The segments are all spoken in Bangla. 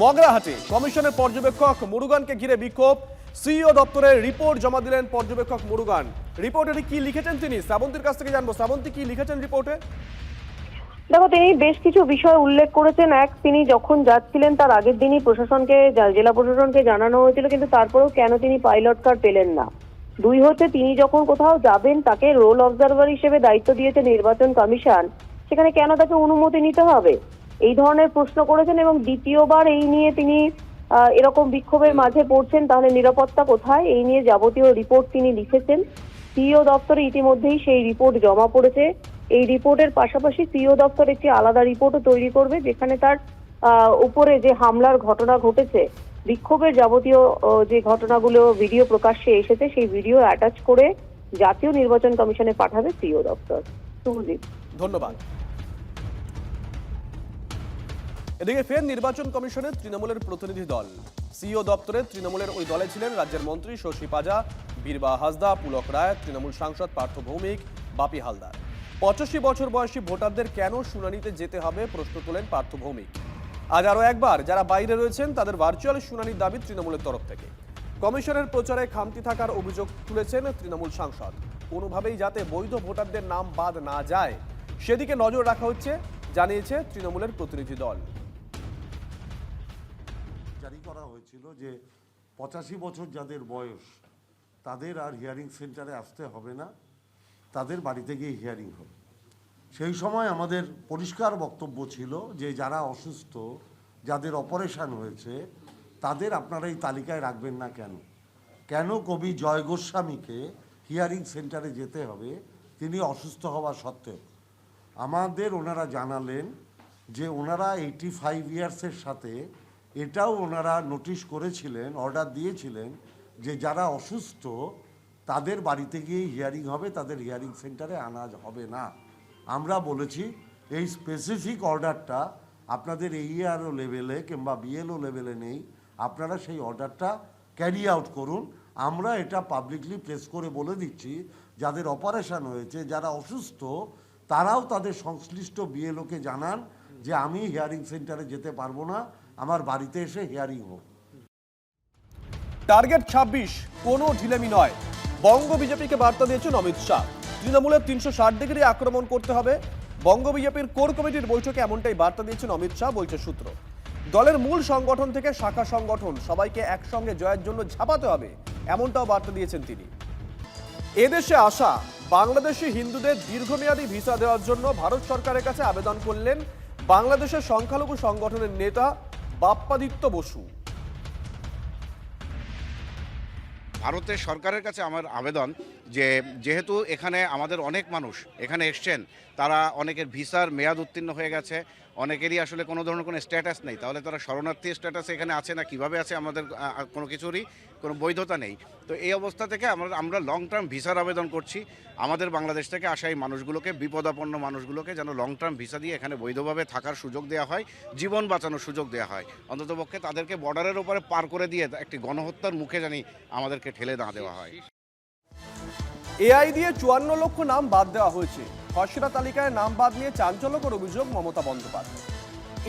মগরাহাটে কমিশনের পর্যবেক্ষক মুরুগানকে ঘিরে বিক্ষোভ। সিইও দপ্তরের রিপোর্ট জমা দিলেন পর্যবেক্ষক মুরুগান। রিপোর্টে কি লিখেছেন তিনি, শ্রাবন্তীর কাছ থেকে জানবো। শ্রাবন্তী, কি লিখেছেন রিপোর্টে? দেখো, তিনি বেশ কিছু বিষয় উল্লেখ করেছেন। এক, তিনি যখন যাচ্ছিলেন তার আগের দিনই প্রশাসনকে, জেলা প্রশাসনকে জানানো হয়েছিল, কিন্তু তারপরেও কেন তিনি পাইলট কার পেলেন না। দুই হচ্ছে, তিনি যখন কোথাও যাবেন তাকে রোল অবজারভার হিসেবে দায়িত্ব দিয়েছে নির্বাচন কমিশন, সেখানে কেন তাকে অনুমতি নিতে হবে, এই ধরনের প্রশ্ন করেছেন। এবং দ্বিতীয়বার এই নিয়ে তিনি এরকম বিক্ষোভের মাঝে পড়ছেন, তাহলে নিরাপত্তা কোথায়, এই নিয়ে যাবতীয় রিপোর্ট তিনি লিখেছেন। সিইও দপ্তরে ইতিমধ্যেই সেই রিপোর্ট জমা পড়েছে। এই রিপোর্টের পাশাপাশি সিইও দপ্তর একটি আলাদা রিপোর্টও তৈরি করবে, যেখানে তার উপরে যে হামলার ঘটনা ঘটেছে, বিক্ষোভের যাবতীয় যে ঘটনাগুলো ভিডিও প্রকাশ্যে এসেছে, সেই ভিডিও অ্যাটাচ করে জাতীয় নির্বাচন কমিশনে পাঠাবে সিইও দপ্তর। শুভজিৎ, ধন্যবাদ। এদিকে ফের নির্বাচন কমিশনের তৃণমূলের প্রতিনিধি দল। সিইও দপ্তরে তৃণমূলের ওই দলে ছিলেন রাজ্যের মন্ত্রী শশী পাজা, বীরবা হাসদা, পুলক রায়, তৃণমূল সাংসদ পার্থ ভৌমিক, বাপি হালদার। 85 বছর বয়সী ভোটারদের কেন শুনানিতে যেতে হবে প্রশ্ন তোলেন পার্থ ভৌমিক। আজ আরও একবার যারা বাইরে রয়েছেন তাদের ভার্চুয়াল শুনানির দাবি তৃণমূলের তরফ থেকে। কমিশনের প্রচারে খামতি থাকার অভিযোগ তুলেছেন তৃণমূল সাংসদ। কোনোভাবেই যাতে বৈধ ভোটারদের নাম বাদ না যায় সেদিকে নজর রাখা হচ্ছে, জানিয়েছে তৃণমূলের প্রতিনিধি দল। জারি করা হয়েছিল যে 85 বছর যাদের বয়স তাদের আর হিয়ারিং সেন্টারে আসতে হবে না, তাদের বাড়িতে গিয়ে হিয়ারিং হবে। সেই সময় আমাদের পরিষ্কার বক্তব্য ছিল যে যারা অসুস্থ, যাদের অপারেশন হয়েছে, তাদের আপনারা এই তালিকায় রাখবেন না। কেন কবি জয় গোস্বামীকে হিয়ারিং সেন্টারে যেতে হবে তিনি অসুস্থ হওয়া সত্ত্বেও? আমাদের ওনারা জানালেন যে ওনারা 85 ইয়ার্সের সাথে এটাও ওনারা নোটিশ করেছিলেন, অর্ডার দিয়েছিলেন যে যারা অসুস্থ তাদের বাড়িতে গিয়ে হিয়ারিং হবে, তাদের হিয়ারিং সেন্টারে আনা হবে না। আমরা বলেছি এই স্পেসিফিক অর্ডারটা আপনাদের এইআরও লেভেলে কিংবা বিএলও লেভেলে নেই, আপনারা সেই অর্ডারটা ক্যারি আউট করুন। আমরা এটা পাবলিকলি প্রেস করে বলে দিচ্ছি, যাদের অপারেশন হয়েছে, যারা অসুস্থ, তারাও তাদের সংশ্লিষ্ট বিএলওকে জানান যে আমি হিয়ারিং সেন্টারে যেতে পারবো না, আমার বাড়িতে এসে হিয়ারিং হোক। টার্গেট 26, কোনো ঢিলেমি নয়, বঙ্গ বিজেপিকে বার্তা দিয়েছেন অমিত শাহ। তৃণমূলের 360 ডিগ্রি আক্রমণ করতে হবে। বঙ্গ বিজেপির কোর কমিটির বৈঠকে এমনটাই বার্তা দিয়েছেন অমিত শাহ, বলছে সূত্র। দলের মূল সংগঠন থেকে শাখা সংগঠন সবাইকে একসঙ্গে জয়ের জন্য ঝাঁপাতে হবে, এমনটাও বার্তা দিয়েছেন তিনি। এদেশে আসা বাংলাদেশি হিন্দুদের দীর্ঘমেয়াদী ভিসা দেওয়ার জন্য ভারত সরকারের কাছে আবেদন করলেন বাংলাদেশের সংখ্যালঘু সংগঠনের নেতা বাপ্পাদিত্য বসু। ভারতের সরকারের কাছে আমার আবেদন যে যেহেতু এখানে আমাদের অনেক মানুষ এখানে এসছেন, তারা অনেকের ভিসার মেয়াদ উত্তীর্ণ হয়ে গেছে, অনেকেরই আসলে কোনো ধরনের কোনো স্ট্যাটাস নেই, তাহলে তারা শরণার্থী স্ট্যাটাস এখানে আছে না কিভাবে আছে, আমাদের কোনো কিছুরই কোনো বৈধতা নেই। তো এই অবস্থা থেকে আমরা লং টার্ম ভিসার আবেদন করছি। আমাদের বাংলাদেশ থেকে আসা এই মানুষগুলোকে, বিপদাপন্ন মানুষগুলোকে যেন লং টার্ম ভিসা দিয়ে এখানে বৈধভাবে থাকার সুযোগ দেওয়া হয়, জীবন বাঁচানোর সুযোগ দেওয়া হয়। অন্ততপক্ষে তাদেরকে বর্ডারের উপরে পার করে দিয়ে একটি গণহত্যার মুখে জানি আমাদেরকে ঠেলে না দেওয়া হয়। এআই দিয়ে 54 লক্ষ নাম বাদ দেওয়া হয়েছে। খসড়া তালিকায় নাম বাদ নিয়ে চাঞ্চল্যকর অভিযোগ মমতা বন্দ্যোপাধ্যায়।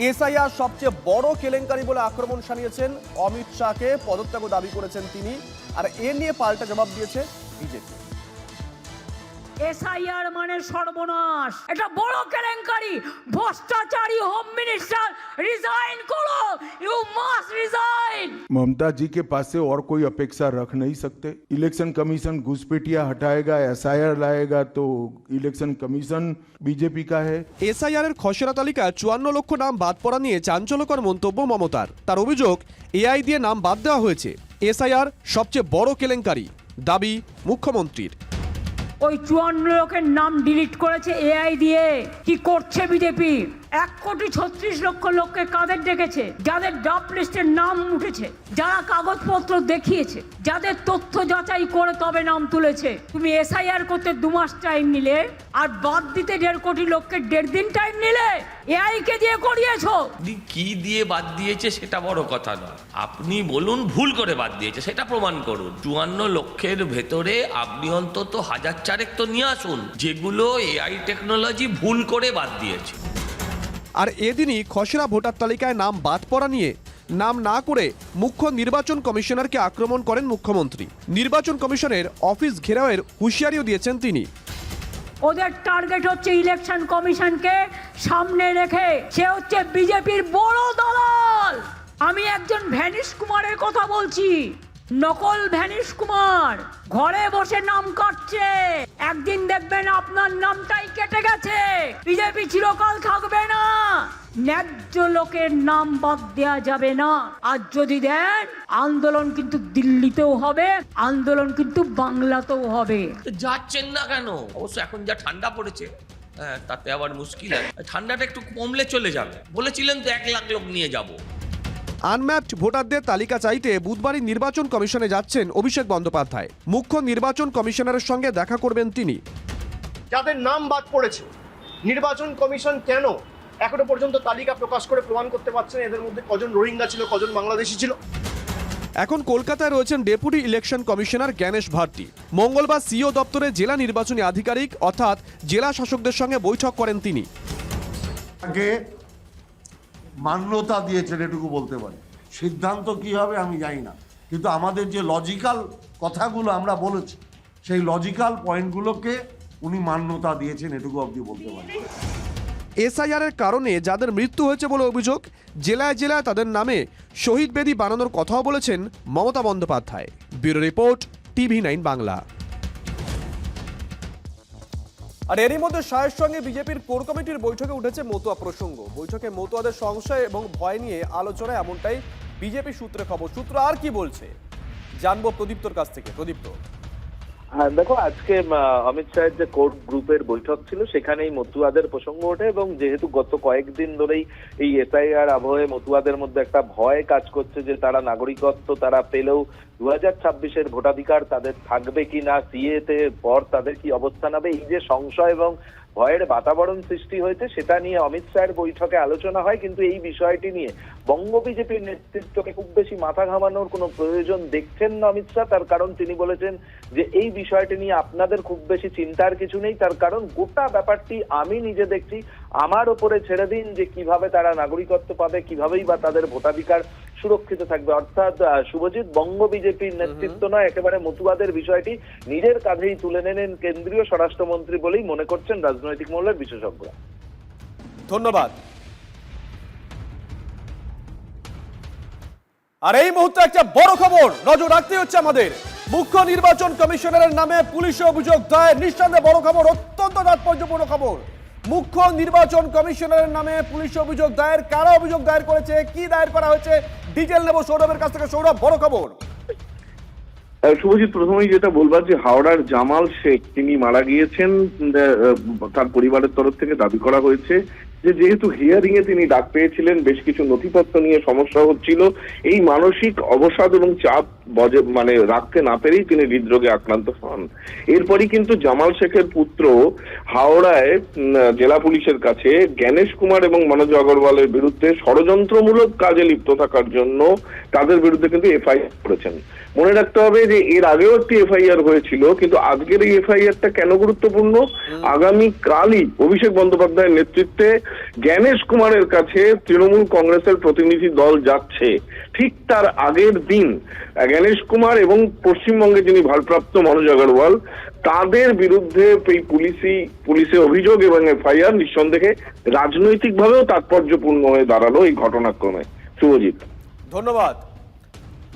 এসআইআর সবচেয়ে বড় কেলেঙ্কারি বলে আক্রমণ শানিয়েছেন অমিত শাহকে, পদত্যাগও দাবি করেছেন তিনি। আর এ নিয়ে পাল্টা জবাব দিয়েছে বিজেপি। এসআইআর মানে সর্বনাশ, এটা বড় কেলেঙ্কারি। ভ্রষ্টাচারী হোম মিনিস্টার, রিজাইন করো, ইউ মাস্ট রিজাইন। ममता जी के पास से और कोई अपेक्षा रख नहीं सकते। इलेक्शन कमीशन घुसपैठिया हटाएगा, एसआईआर लाएगा, तो इलेक्शन कमीशन बीजेपी का है। এসআইআর এর খসড়া তালিকায় 54 লক্ষ নাম বাদ পড়া নিয়ে চাঞ্চল্যকর মন্তব্য মমতার। তার অভিযোগ, এআই দিয়ে নাম বাদ দেওয়া হয়েছে। এসআইআর সবচেয়ে বড় কেলেঙ্কারি, দাবি মুখ্যমন্ত্রীর। ওই 54 লোকের নাম ডিলিট করেছে এআই দিয়ে। কি করছে বিজেপি? 1,36,00,000 লোককে কাদের ডেকেছে? যাদের ড্রাফট লিস্টের নাম উঠেছে, যারা কাগজপত্র দেখিয়েছে, যাদের তথ্য যাচাই করে তবে নাম তুলেছে। তুমি এসআইআর করতে 2 মাস টাইম নিলে, আর বাদ দিতে 1.5 কোটি লোককে 1.5 দিন টাইম নিলে। এআই কে দিয়ে করিয়েছো। কি দিয়ে বাদ দিয়েছে সেটা বড় কথা নয়, আপনি বলুন ভুল করে বাদ দিয়েছে, সেটা প্রমাণ করুন। 54 লক্ষের ভেতরে আপনি অন্তত 1000 তো নিয়ে আসুন যেগুলো এআই টেকনোলজি ভুল করে বাদ দিয়েছে। আর এদিনই খসড়া ভোটার তালিকায় নাম বাদ পড়া নিয়ে নাম না করে মুখ্য নির্বাচন কমিশনারকে আক্রমণ করেন মুখ্যমন্ত্রী। নির্বাচন কমিশনের অফিস ঘেরাওয়ের হুঁশিয়ারিও দিয়েছেন তিনি। ওদের টার্গেট হচ্ছে ইলেকশন কমিশনকে সামনে রেখে, সে হচ্ছে বিজেপির বড় দালাল। আমি একজন ভ্যানিশ কুমারের কথা বলছি, নকল ভ্যানিশ কুমার ঘরে বসে নাম কাটছে। একদিন দেখবেন আপনার নামটাই কেটে গেছে, বিজেপি চিরকাল থাকবে না। ন্যায্য লোকের নাম বাদ দেওয়া যাবে না। আর যদি দেন, আন্দোলন কিন্তু দিল্লিতেও হবে, আন্দোলন কিন্তু বাংলাতেও হবে। যাচ্ছেন না কেন? অবশ্য এখন যা ঠান্ডা পড়েছে, হ্যাঁ, তাতে আবার মুশকিল আছে। ঠান্ডাটা একটু কমলে চলে যাবে। বলেছিলেন তো 1 লাখ লোক নিয়ে যাব। আনম্যাপড ভোটারদের তালিকা চাইতে বুধবারই নির্বাচন কমিশনে যাচ্ছেন অভিষেক বন্দ্যোপাধ্যায়। মুখ্য নির্বাচন কমিশনারের সঙ্গে দেখা করবেন তিনি। যাদের নাম বাদ পড়েছে, নির্বাচন কমিশন কেন এখনো পর্যন্ত তালিকা প্রকাশ করে প্রমাণ করতে পারছেন এদের মধ্যে কজন রোহিঙ্গা ছিল, কজন বাংলাদেশি ছিল? এখন কলকাতায় রয়েছেন deputy election commissioner Gyanesh Bharti. মঙ্গলবার সিও দপ্তরে জেলা নির্বাচনী আধিকারিক অর্থাৎ জেলা শাসকদের সঙ্গে বৈঠক করেন তিনি। আগে মান্যতা দিয়েছেন এটুকু বলতে পারি, সিদ্ধান্ত কি হবে আমি জানি না, কিন্তু আমাদের যে লজিক্যাল কথাগুলো আমরা বলেছি সেই লজিক্যাল পয়েন্টগুলোকে উনি মান্যতা দিয়েছেন এটুকু অবধি বলতে পারি। এসআইআর এর কারণে যাদের মৃত্যু হয়েছে বলে অভিযোগ, জেলায় জেলায় তাদের নামে শহীদ বেদি বানানোর কথাও বলেছেন Mamata Bandyopadhyay. Bureau report, TV9 Bangla. আর এরই মধ্যে শাহের সঙ্গে বিজেপির কোর কমিটির বৈঠকে উঠেছে মতুয়া প্রসঙ্গ। বৈঠকে মতুয়াদের সংশয় এবং ভয় নিয়ে আলোচনা, এমনটাই বিজেপি সূত্রে খবর। সূত্র আর কি বলছে জানবো প্রদীপ্তর কাছ থেকে। প্রদীপ্ত। হ্যাঁ দেখো, আজকে অমিত শাহের যে কোর গ্রুপের বৈঠক ছিল সেখানেই মতুয়াদের প্রসঙ্গ ওঠে, এবং যেহেতু গত কয়েকদিন ধরেই এই এসআইআর আবহে মতুয়াদের মধ্যে একটা ভয় কাজ করছে যে তারা নাগরিকত্ব তারা পেলেও 2026-এর ভোটাধিকার তাদের থাকবে কি না, সিএতে পর তাদের কি অবস্থান হবে, এই যে সংশয় এবং ভয়ের বাতাবরণ সৃষ্টি হয়েছে সেটা নিয়ে অমিত শাহের বৈঠকে আলোচনা হয়। কিন্তু এই বিষয়টি নিয়ে বঙ্গ বিজেপির নেতৃত্বকে খুব বেশি মাথা ঘামানোর কোনো প্রয়োজন দেখছেন না অমিত শাহ। তার কারণ তিনি বলেছেন যে এই বিষয়টি নিয়ে আপনাদের খুব বেশি চিন্তার কিছু নেই, তার কারণ গোটা ব্যাপারটি আমি নিজে দেখছি, আমার ওপরে ছেড়ে দিন যে কিভাবে তারা নাগরিকত্ব পাবে, কিভাবেই বা তাদের ভোটাধিকার সুরক্ষিত থাকবে। অর্থাৎ শুভজিৎ, বঙ্গ বিজেপির নেতৃত্ব নয়, একেবারে মতুয়াদের বিষয়টি নিজের কাঁধেই তুলে নেন কেন্দ্রীয় স্বরাষ্ট্রমন্ত্রী বলেই মনে করছেন রাজনৈতিক মহলের বিশেষজ্ঞরা। ধন্যবাদ। আর এই মুহূর্তে একটা বড় খবর নজর রাখতে হচ্ছে আমাদের। মুখ্য নির্বাচন কমিশনারের নামে পুলিশে অভিযোগ দায়ের। নিঃসন্দেহে বড় খবর, অত্যন্ত তাৎপর্যপূর্ণ খবর। মুখ্য নির্বাচন কমিশনারের নামে পুলিশ অভিযোগ দায়ের। কারা অভিযোগ দায়ের করেছে, কি দায়ের করা হয়েছে, ডিটেল নেব সৌরভের কাছ থেকে। সৌরভ, বড় খবর। শুভজিৎ, প্রথমেই যেটা বলবার যে হাওড়ার জামাল শেখ তিনি মারা গিয়েছেন। তার পরিবারের তরফ থেকে দাবি করা হয়েছে যে যেহেতু হিয়ারিং এ তিনি ডাক পেয়েছিলেন, বেশ কিছু নথিপত্র নিয়ে সমস্যা হচ্ছিল, এই মানসিক অবসাদ এবং চাপ রাখতে না পেরেই তিনি হৃদরোগে আক্রান্ত হন। এরপরই কিন্তু জামাল শেখের পুত্র হাওড়ায় জেলা পুলিশের কাছে জ্ঞানেশ কুমার এবং মনোজ আগরওয়ালের বিরুদ্ধে ষড়যন্ত্রমূলক কাজে লিপ্ত থাকার জন্য তাদের বিরুদ্ধে কিন্তু এফআইআর করেছেন। মনে রাখতে হবে যে এর আগেও একটি এফআইআর হয়েছিল, কিন্তু আজকের এই এফআইআরটা কেন গুরুত্বপূর্ণ, আগামী কালই অভিষেক বন্দ্যোপাধ্যায়ের নেতৃত্বে জ্ঞানেশ কুমারের কাছে তৃণমূল কংগ্রেসের প্রতিনিধি দল যাচ্ছে। ঠিক তার আগের দিন জ্ঞানেশ কুমার এবং পশ্চিমবঙ্গে যিনি ভারপ্রাপ্ত মনোজ আগরওয়াল তাদের বিরুদ্ধে এই পুলিশে অভিযোগ এবং এফআইআর নিঃসন্দেহে রাজনৈতিকভাবেও তাৎপর্যপূর্ণ হয়ে দাঁড়ালো এই ঘটনাক্রমে। শুভজিৎ, ধন্যবাদ।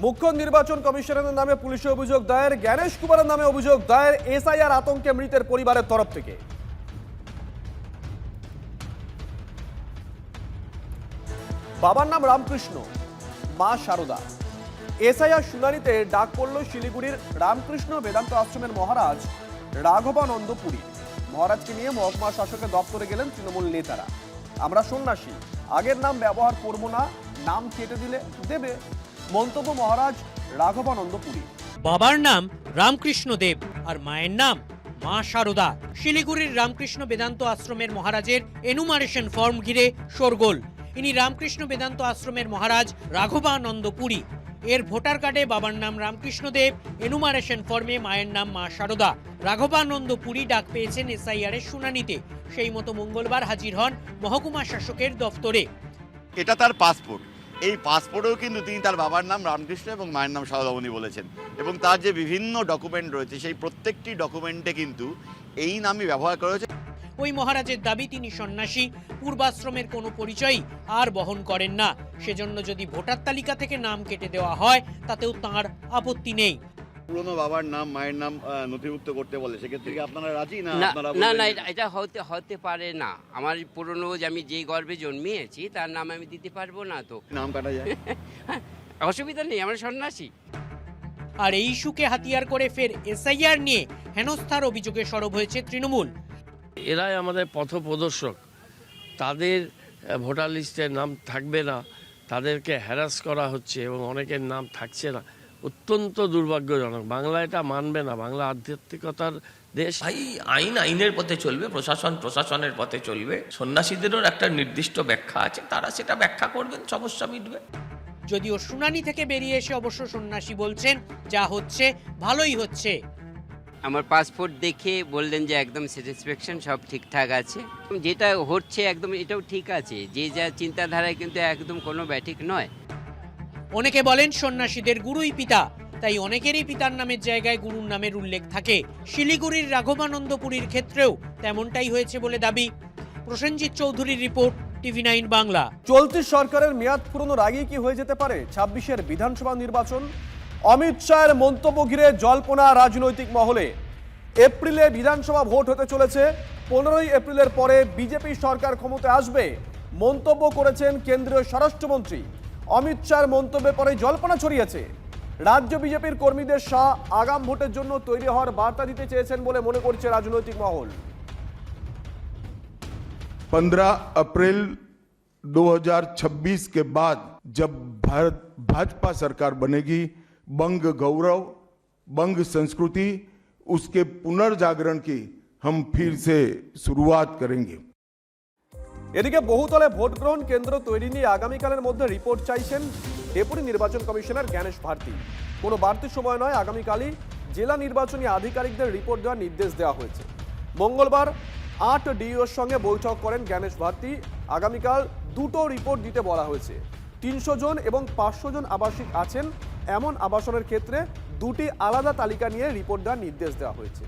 মুখ্য নির্বাচন কমিশনারের নামে পুলিশে অভিযোগ দায়ের, জ্ঞানেশ কুমারের নামে অভিযোগ দায়ের এসআইআর আতঙ্কে মৃতের পরিবারের তরফ থেকে। বাবার নাম রামকৃষ্ণ, মা শারদা। এসআইআর শুনানিতে ডাক পড়ল শিলিগুড়ির রামকৃষ্ণ বেদান্ত আশ্রমের মহারাজ রাঘবানন্দ পুরী। মহারাজকে নিয়ে মহকুমা শাসকের দপ্তরে গেলেন তৃণমূল নেতারা। আমরা সন্ন্যাসী, আগের নাম ব্যবহার করব না, নাম কেটে দিলে দেবে, মন্তব্য মহারাজ রাঘবানন্দ পুরী। বাবার নাম রামকৃষ্ণ দেব আর মায়ের নাম মা শারদা। শিলিগুড়ির রামকৃষ্ণ বেদান্ত আশ্রমের মহারাজের এনুমারেশন ফর্ম ঘিরে শোরগোল। ইনি রামকৃষ্ণ বেদান্ত আশ্রমের মহারাজ রাঘবানন্দ পুরী। এর ভোটার কার্ডে বাবার নাম রামকৃষ্ণ দেব, এনুমারেশন ফর্মে মায়ের নাম মা শারদা। রাঘবানন্দ পুরী ডাক পেয়েছেন এসআইআর এর শুনানিতে। সেই মতো মঙ্গলবার হাজির হন মহকুমা শাসকের দফতরে। এটা তার পাসপোর্ট, এই পাসপোর্টেও কিন্তু তিনি তার বাবার নাম রামকৃষ্ণ এবং মায়ের নাম সারদামণি বলেছেন, এবং তার যে বিভিন্ন ডকুমেন্ট রয়েছে সেই প্রত্যেকটি ডকুমেন্টে কিন্তু এই নামই ব্যবহার করা হয়েছে। ওই মহারাজের দাবি তিনি সন্ন্যাসী, পূর্বাশ্রমের কোনো পরিচয়ই আর বহন করেন না। সেজন্য যদি ভোটার তালিকা থেকে নাম কেটে দেওয়া হয় তাতেও তাঁর আপত্তি নেই। পুরনো বাবার নাম মায়ের নাম নথিভুক্ত করতে বলে, সেক্ষেত্রে কি আপনারা রাজি না? না না, এটা হতে পারে না। আমার পুরনো আমি যেই গর্ভে জন্মিয়েছি তার নাম আমি দিতে পারবো না, তো নাম কাটা যায়। অসুবিধা নেই, আমরা সন্ন্যাসী। আর এই ইস্যুকে হাতিয়ার করে ফের এসআইআর নিয়ে হেনস্থার অভিযোগে সরব হয়েছে তৃণমূল। এরাই আমাদের পথপ্রদর্শক, তাদের ভোটার লিস্টে নাম থাকবে না, তাদেরকে হ্যারাস করা হচ্ছে এবং অনেকের নাম থাকছে না। অত্যন্ত দুর্ভাগ্যজনক। বাংলা এটা মানবে না, বাংলা আধ্যাত্মিকতার দেশ। আইন আইনের পথে চলবে, প্রশাসন প্রশাসনের পথে চলবে। সন্ন্যাসীদেরও একটা নির্দিষ্ট ব্যাখ্যা আছে, তারা সেটা ব্যাখ্যা করবেন, সমস্যা মিটবে। যদিও শুনানি থেকে বেরিয়ে এসে অবশ্য সন্ন্যাসী বলছেন যা হচ্ছে ভালোই হচ্ছে। আমার পাসপোর্ট দেখে বললেন যে একদম স্যাটিসফ্যাকশন, সব ঠিকঠাক আছে। যেটা হচ্ছে একদম এটাও ঠিক আছে, যে যা চিন্তাধারায় কিন্তু একদম কোনো ব্যাঠিক নয়। অনেকে বলেন সন্ন্যাসীদের গুরুই পিতা, তাই অনেকেরই পিতার নামের জায়গায় গুরুর নামের উল্লেখ থাকে। শিলিগুড়ির রাঘবানন্দপুরীর ক্ষেত্রেও তেমনটাই হয়েছে বলে দাবি। প্রসেনজিৎ চৌধুরীর রিপোর্ট, TV9 বাংলা। চলতি সরকারের মেয়াদ পুরনোর আগেই কি হয়ে যেতে পারে 26-এর বিধানসভা নির্বাচন? অমিত শাহের মন্তব্য ঘিরে জল্পনা রাজনৈতিক মহলে। এপ্রিলে বিধানসভা ভোট হতে চলেছে, 15ই এপ্রিলের পরে বিজেপি সরকার ক্ষমতায় আসবে মন্তব্য করেছেন কেন্দ্রীয় স্বরাষ্ট্রমন্ত্রী। অমিত শাহের মন্তব্যের পরে জল্পনা ছড়িয়েছে। রাজ্য বিজেপির কর্মীদের শাহ আগাম ভোটের জন্য তৈরি হওয়ার বার্তা দিতে চেয়েছেন বলে মনে করছে রাজনৈতিক মহল। 15 अप्रैल 2026 के बाद जब भाजपा सरकार बनेगी, बंग गौरव, बंग संस्कृति, उसके पुनर्जागरण की हम फिर से शुरुआत करेंगे। এদিকে বহুতলে ভোট গ্রহণ কেন্দ্র তৈরি নিয়ে আগামীকালের মধ্যে রিপোর্ট চাইছেন ডেপুটি নির্বাচন কমিশনার জ্ঞানেশ ভারতী। কোনো বাড়তি সময় নয়, আগামীকালই জেলা নির্বাচনী আধিকারিকদের রিপোর্ট দেওয়ার নির্দেশ দেওয়া হয়েছে। মঙ্গলবার 8 ডিইওর সঙ্গে বৈঠক করেন জ্ঞানেশ ভারতী। আগামীকাল দুটো রিপোর্ট দিতে বলা হয়েছে। 300 জন এবং 500 জন আবাসিক আছেন এমন আবাসনের ক্ষেত্রে দুটি আলাদা তালিকা নিয়ে রিপোর্ট দেওয়ার নির্দেশ দেওয়া হয়েছে।